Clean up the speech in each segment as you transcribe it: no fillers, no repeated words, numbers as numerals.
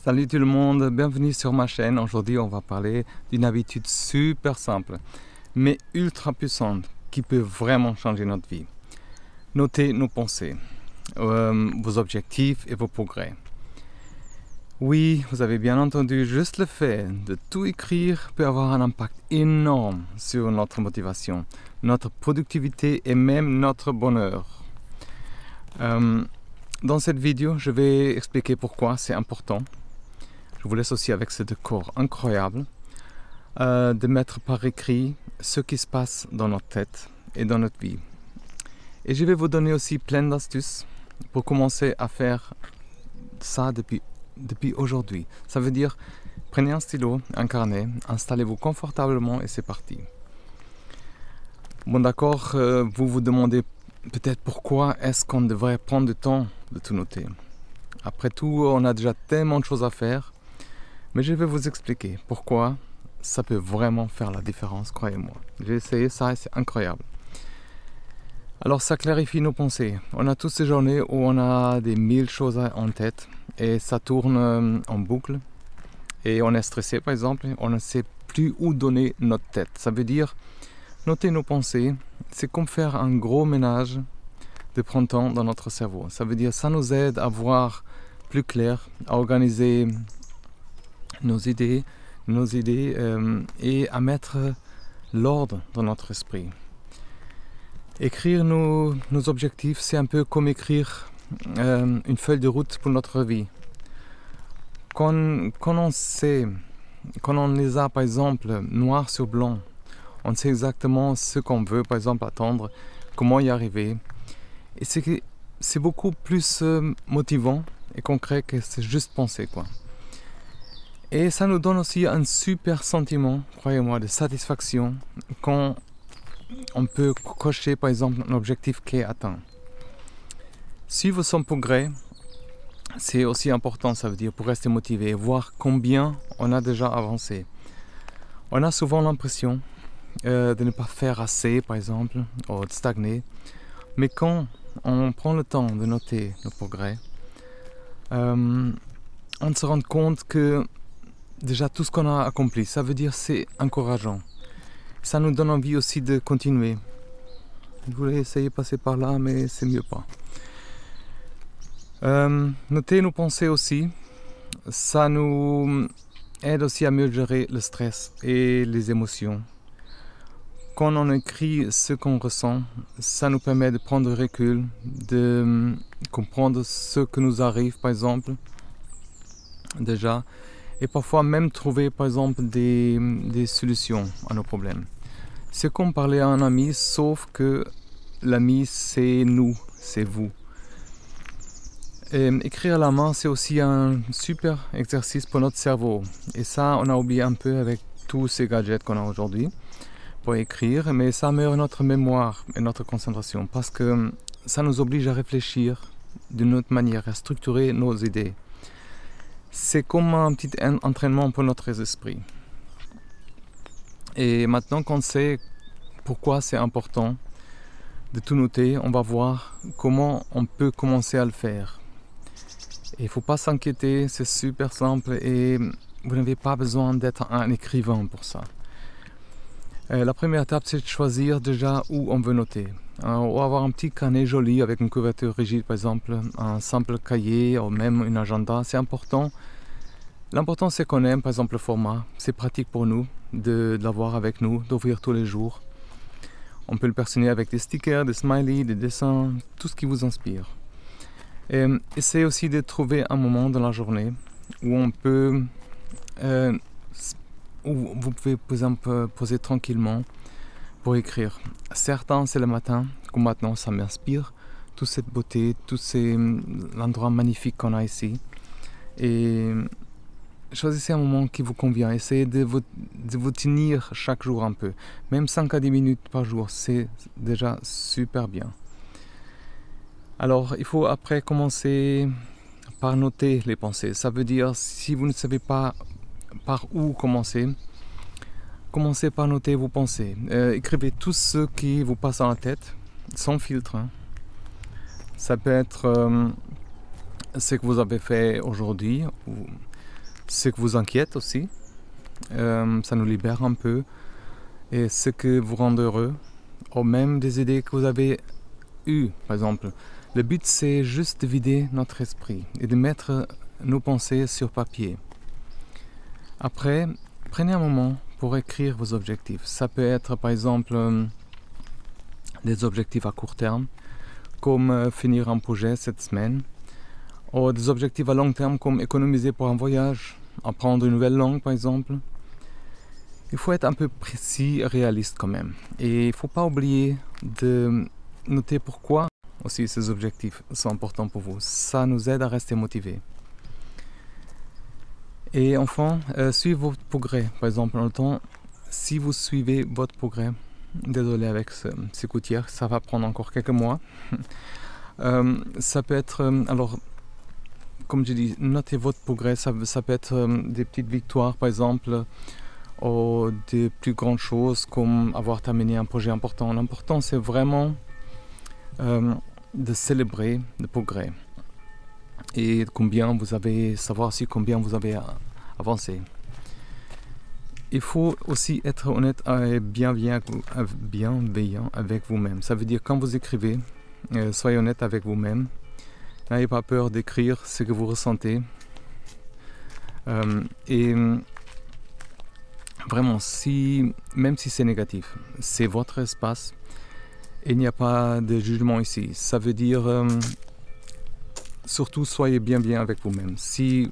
Salut tout le monde, bienvenue sur ma chaîne. Aujourd'hui on va parler d'une habitude super simple mais ultra puissante qui peut vraiment changer notre vie. Notez nos pensées, vos objectifs et vos progrès. Oui, vous avez bien entendu, juste le fait de tout écrire peut avoir un impact énorme sur notre motivation, notre productivité et même notre bonheur. Dans cette vidéo, je vais expliquer pourquoi c'est important. Je vous laisse aussi avec ce décor incroyable de mettre par écrit ce qui se passe dans notre tête et dans notre vie. Et je vais vous donner aussi plein d'astuces pour commencer à faire ça depuis aujourd'hui. Ça veut dire, prenez un stylo, un carnet, installez-vous confortablement et c'est parti. Bon d'accord, vous vous demandez peut-être pourquoi est-ce qu'on devrait prendre le temps de tout noter. Après tout, on a déjà tellement de choses à faire. Mais je vais vous expliquer pourquoi ça peut vraiment faire la différence, croyez-moi. J'ai essayé ça et c'est incroyable. Alors ça clarifie nos pensées. On a toutes ces journées où on a des 1000 choses en tête et ça tourne en boucle. Et on est stressé par exemple, on ne sait plus où donner notre tête. Ça veut dire, noter nos pensées, c'est comme faire un gros ménage de printemps dans notre cerveau. Ça veut dire, ça nous aide à voir plus clair, à organiser nos idées et à mettre l'ordre dans notre esprit. Écrire nos objectifs, c'est un peu comme écrire une feuille de route pour notre vie. Quand on les a par exemple noir sur blanc, on sait exactement ce qu'on veut par exemple attendre, comment y arriver. Et c'est beaucoup plus motivant et concret que c'est juste penser quoi. Et ça nous donne aussi un super sentiment, croyez-moi, de satisfaction quand on peut cocher par exemple un objectif qui est atteint. Suivre son progrès, c'est aussi important, ça veut dire, pour rester motivé, voir combien on a déjà avancé. On a souvent l'impression de ne pas faire assez, par exemple, ou de stagner. Mais quand on prend le temps de noter nos progrès, on se rend compte que déjà tout ce qu'on a accompli, ça veut dire c'est encourageant. Ça nous donne envie aussi de continuer. Je voulais essayer de passer par là, mais c'est mieux pas. Noter nos pensées aussi, ça nous aide aussi à mieux gérer le stress et les émotions. Quand on écrit ce qu'on ressent, ça nous permet de prendre du recul, de comprendre ce qui nous arrive par exemple, déjà. Et parfois même trouver par exemple des solutions à nos problèmes. C'est comme parler à un ami, sauf que l'ami c'est nous, c'est vous. Et écrire à la main c'est aussi un super exercice pour notre cerveau. Et ça on a oublié un peu avec tous ces gadgets qu'on a aujourd'hui pour écrire. Mais ça améliore notre mémoire et notre concentration parce que ça nous oblige à réfléchir d'une autre manière, à structurer nos idées. C'est comme un petit entraînement pour notre esprit. Et maintenant qu'on sait pourquoi c'est important de tout noter, on va voir comment on peut commencer à le faire. Il ne faut pas s'inquiéter, c'est super simple et vous n'avez pas besoin d'être un écrivain pour ça. La première étape, c'est de choisir déjà où on veut noter. Ou avoir un petit carnet joli avec une couverture rigide, par exemple, un simple cahier ou même un agenda, c'est important. L'important, c'est qu'on aime, par exemple, le format. C'est pratique pour nous de l'avoir avec nous, d'ouvrir tous les jours. On peut le personnifier avec des stickers, des smileys, des dessins, tout ce qui vous inspire. Et essayez aussi de trouver un moment dans la journée où on peut... où vous pouvez par exemple poser tranquillement pour écrire. Certains c'est le matin, comme maintenant ça m'inspire, toute cette beauté, tous ces endroits magnifiques qu'on a ici. Et choisissez un moment qui vous convient, essayez de vous tenir chaque jour un peu. Même 5 à 10 minutes par jour, c'est déjà super bien. Alors il faut après commencer par noter les pensées. Ça veut dire si vous ne savez pas par où commencez, commencez par noter vos pensées. Écrivez tout ce qui vous passe dans la tête, sans filtre. Ça peut être ce que vous avez fait aujourd'hui, ou ce qui vous inquiète aussi. Ça nous libère un peu. Et ce qui vous rend heureux, ou même des idées que vous avez eues, par exemple. Le but, c'est juste de vider notre esprit et de mettre nos pensées sur papier. Après, prenez un moment pour écrire vos objectifs. Ça peut être, par exemple, des objectifs à court terme, comme finir un projet cette semaine, ou des objectifs à long terme, comme économiser pour un voyage, apprendre une nouvelle langue, par exemple. Il faut être un peu précis et réaliste quand même. Et il ne faut pas oublier de noter pourquoi aussi ces objectifs sont importants pour vous. Ça nous aide à rester motivés. Et enfin, suivez votre progrès. Par exemple, dans le temps, si vous suivez votre progrès, désolé avec ces coutières, ça va prendre encore quelques mois. Ça peut être, alors, comme je dis, notez votre progrès. Ça peut être des petites victoires, par exemple, ou des plus grandes choses comme avoir terminé un projet important. L'important, c'est vraiment de célébrer le progrès et savoir aussi combien vous avez avancé. Il faut aussi être honnête et bienveillant avec vous-même. Ça veut dire quand vous écrivez, soyez honnête avec vous-même. N'ayez pas peur d'écrire ce que vous ressentez. Et vraiment, même si c'est négatif, c'est votre espace. Il n'y a pas de jugement ici. Ça veut dire, surtout, soyez bien avec vous-même. Si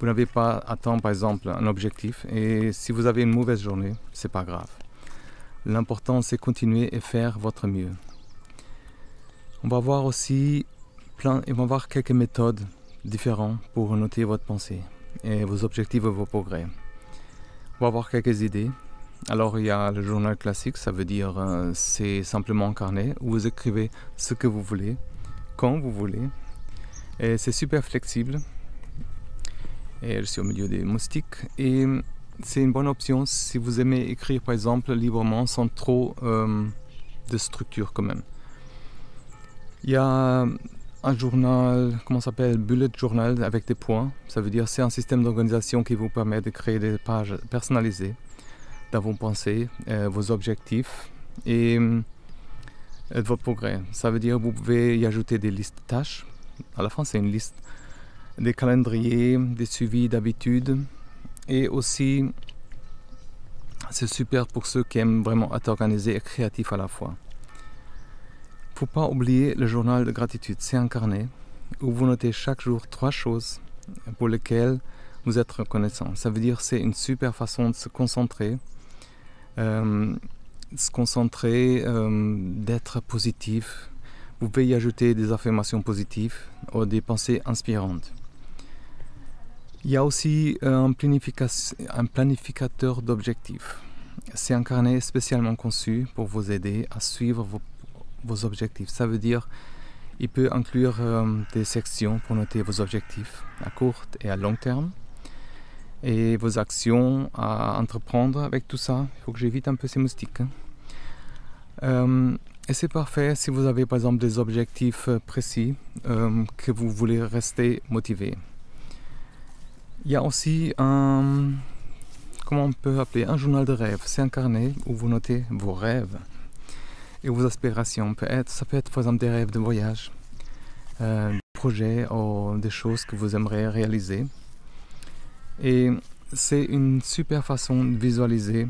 vous n'avez pas atteint, par exemple, un objectif, et si vous avez une mauvaise journée, c'est pas grave. L'important, c'est continuer et faire votre mieux. On va voir aussi quelques méthodes différentes pour noter votre pensée et vos objectifs et vos progrès. On va voir quelques idées. Alors il y a le journal classique, ça veut dire c'est simplement un carnet où vous écrivez ce que vous voulez, quand vous voulez. Et c'est super flexible. Et je suis au milieu des moustiques. Et c'est une bonne option si vous aimez écrire par exemple librement sans trop de structure quand même. Il y a un journal, comment ça s'appelle, bullet journal avec des points. Ça veut dire c'est un système d'organisation qui vous permet de créer des pages personnalisées dans vos pensées, vos objectifs et votre progrès. Ça veut dire que vous pouvez y ajouter des listes de tâches. À la fin, c'est une liste, des calendriers, des suivis d'habitudes. Et aussi, c'est super pour ceux qui aiment vraiment être organisés et créatifs à la fois. Il ne faut pas oublier le journal de gratitude. C'est un carnet où vous notez chaque jour 3 choses pour lesquelles vous êtes reconnaissant. Ça veut dire que c'est une super façon de se concentrer. D'être positif. Vous pouvez y ajouter des affirmations positives ou des pensées inspirantes. Il y a aussi un planificateur d'objectifs. C'est un carnet spécialement conçu pour vous aider à suivre vos objectifs. Ça veut dire il peut inclure des sections pour noter vos objectifs à court et à long terme. Et vos actions à entreprendre avec tout ça. Il faut que j'évite un peu ces moustiques. Et c'est parfait si vous avez par exemple des objectifs précis que vous voulez rester motivé. Il y a aussi comment on peut appeler un journal de rêve. C'est un carnet où vous notez vos rêves et vos aspirations. Ça peut être par exemple des rêves de voyage, des projets ou des choses que vous aimeriez réaliser. Et c'est une super façon de visualiser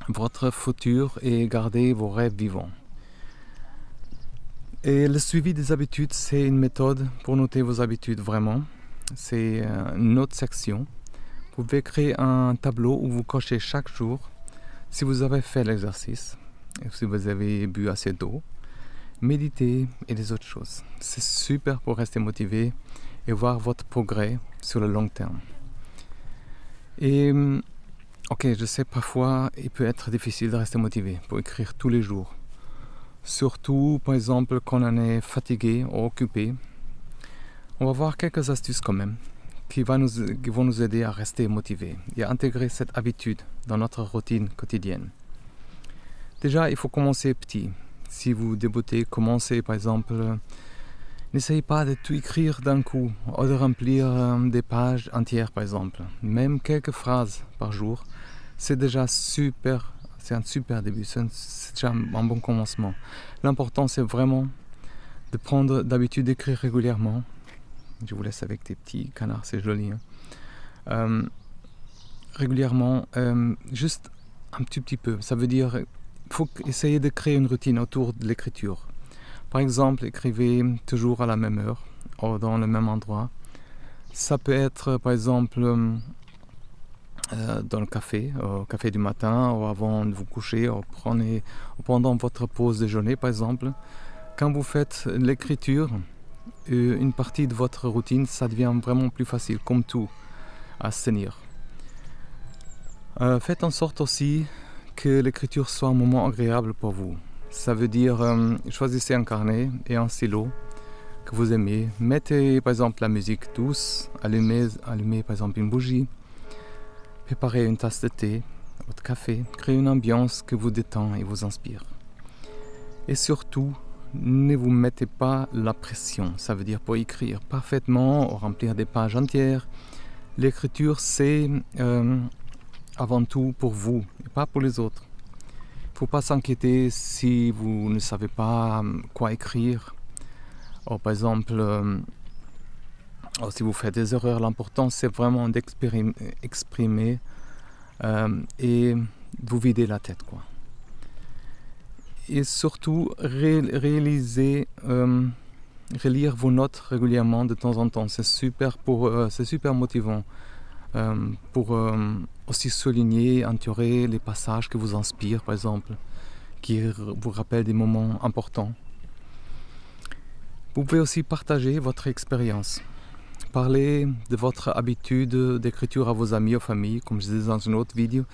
votre futur et garder vos rêves vivants. Et le suivi des habitudes, c'est une méthode pour noter vos habitudes vraiment. C'est une autre section. Vous pouvez créer un tableau où vous cochez chaque jour si vous avez fait l'exercice, si vous avez bu assez d'eau, méditer et des autres choses. C'est super pour rester motivé et voir votre progrès sur le long terme. Et ok, je sais parfois il peut être difficile de rester motivé pour écrire tous les jours. Surtout par exemple quand on est fatigué ou occupé. On va voir quelques astuces quand même qui vont nous aider à rester motivés et à intégrer cette habitude dans notre routine quotidienne. Déjà, il faut commencer petit. Si vous débutez, commencez par exemple N'essayez pas de tout écrire d'un coup ou de remplir des pages entières par exemple. Même quelques phrases par jour, c'est déjà super, c'est un super début, c'est déjà un bon commencement. L'important c'est vraiment de prendre d'habitude d'écrire régulièrement. Je vous laisse avec tes petits canards, c'est joli. Régulièrement, juste un petit peu. Ça veut dire il faut essayer de créer une routine autour de l'écriture. Par exemple, écrivez toujours à la même heure ou dans le même endroit. Ça peut être par exemple dans le café, au café du matin ou avant de vous coucher ou pendant votre pause déjeuner par exemple. Quand vous faites l'écriture, une partie de votre routine, ça devient vraiment plus facile, comme tout, à se tenir. Faites en sorte aussi que l'écriture soit un moment agréable pour vous. Ça veut dire, choisissez un carnet et un stylo que vous aimez. Mettez par exemple la musique douce, allumez par exemple une bougie, préparez une tasse de thé ou de café, créez une ambiance qui vous détend et vous inspire. Et surtout, ne vous mettez pas la pression, ça veut dire pour écrire parfaitement ou remplir des pages entières. L'écriture c'est avant tout pour vous et pas pour les autres. Il ne faut pas s'inquiéter si vous ne savez pas quoi écrire. Ou par exemple, si vous faites des erreurs, l'important c'est vraiment d'exprimer et de vous vider la tête, quoi. Et surtout, relire vos notes régulièrement de temps en temps. C'est super motivant pour aussi souligner, entourer les passages qui vous inspirent, par exemple, qui vous rappellent des moments importants. Vous pouvez aussi partager votre expérience. Parler de votre habitude d'écriture à vos amis ou familles, comme je disais dans une autre vidéo.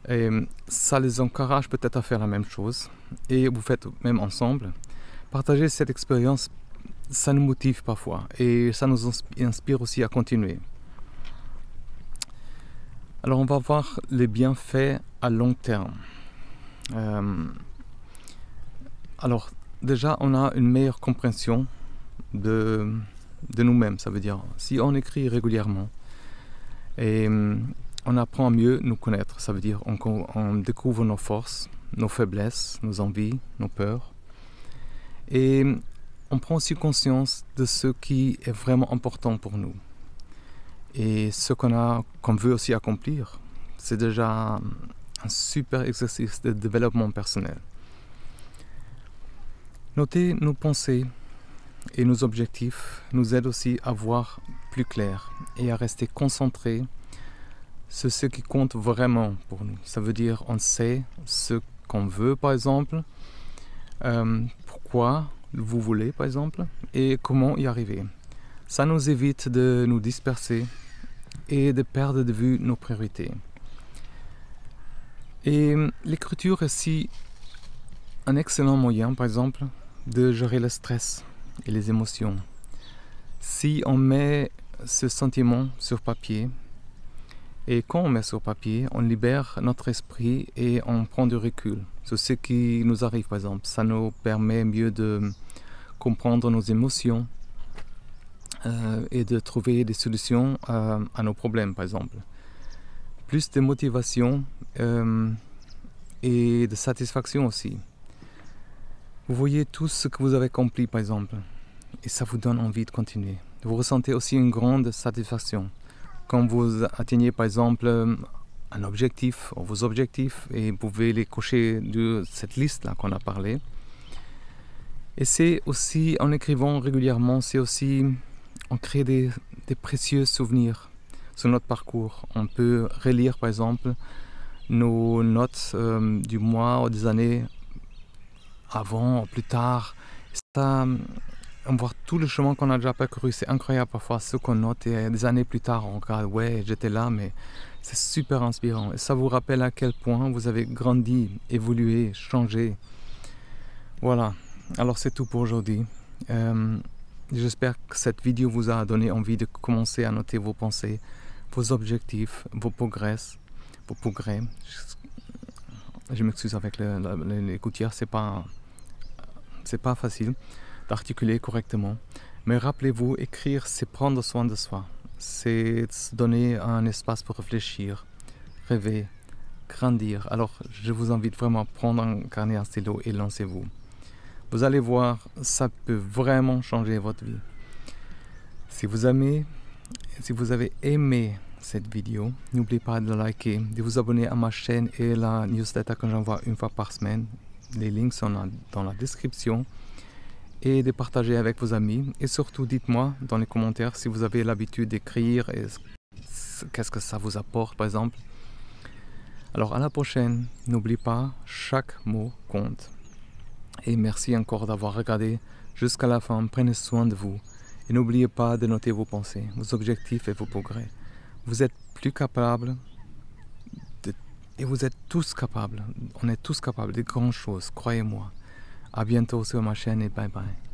Et ça les encourage peut-être à faire la même chose. Et vous faites même ensemble. Partager cette expérience, ça nous motive parfois. Et ça nous inspire aussi à continuer. Alors on va voir les bienfaits à long terme. Alors déjà on a une meilleure compréhension de nous-mêmes. Ça veut dire si on écrit régulièrement et on apprend à mieux nous connaître. Ça veut dire on découvre nos forces, nos faiblesses, nos envies, nos peurs. Et on prend aussi conscience de ce qui est vraiment important pour nous. Et ce qu'on veut aussi accomplir, c'est déjà un super exercice de développement personnel. Noter nos pensées et nos objectifs nous aide aussi à voir plus clair et à rester concentré sur ce qui compte vraiment pour nous. Ça veut dire on sait ce qu'on veut par exemple, pourquoi vous voulez par exemple et comment y arriver. Ça nous évite de nous disperser et de perdre de vue nos priorités. Et l'écriture est aussi un excellent moyen, par exemple, de gérer le stress et les émotions. Si on met ce sentiment sur papier, et quand on met sur papier, on libère notre esprit et on prend du recul sur ce qui nous arrive, par exemple. Ça nous permet mieux de comprendre nos émotions, et de trouver des solutions à nos problèmes par exemple. Plus de motivation et de satisfaction aussi. Vous voyez tout ce que vous avez accompli par exemple et ça vous donne envie de continuer. Vous ressentez aussi une grande satisfaction quand vous atteignez par exemple un objectif ou vos objectifs et vous pouvez les cocher de cette liste là qu'on a parlé. Et c'est aussi en écrivant régulièrement, c'est aussi on crée des précieux souvenirs sur notre parcours. On peut relire par exemple nos notes du mois ou des années avant ou plus tard. Ça, on voit tout le chemin qu'on a déjà parcouru. C'est incroyable parfois ce qu'on note et des années plus tard on regarde, ouais j'étais là, mais c'est super inspirant. Et ça vous rappelle à quel point vous avez grandi, évolué, changé. Voilà, alors c'est tout pour aujourd'hui. J'espère que cette vidéo vous a donné envie de commencer à noter vos pensées, vos objectifs, vos progrès. Je m'excuse avec les gouttières, c'est pas facile. d'articuler correctement. Mais rappelez-vous, écrire, c'est prendre soin de soi. C'est se donner un espace pour réfléchir, rêver, grandir. Alors, je vous invite vraiment à prendre un carnet, un stylo et lancez-vous. Vous allez voir, ça peut vraiment changer votre vie. Si vous avez aimé cette vidéo, n'oubliez pas de liker, de vous abonner à ma chaîne et la newsletter que j'envoie une fois par semaine. Les links sont dans la description. Et de partager avec vos amis. Et surtout, dites-moi dans les commentaires si vous avez l'habitude d'écrire et qu'est-ce que ça vous apporte, par exemple. Alors, à la prochaine. N'oubliez pas, chaque mot compte. Et merci encore d'avoir regardé jusqu'à la fin. Prenez soin de vous. Et n'oubliez pas de noter vos pensées, vos objectifs et vos progrès. Vous êtes plus capables et vous êtes tous capables. On est tous capables de grandes choses, croyez-moi. À bientôt sur ma chaîne et bye bye.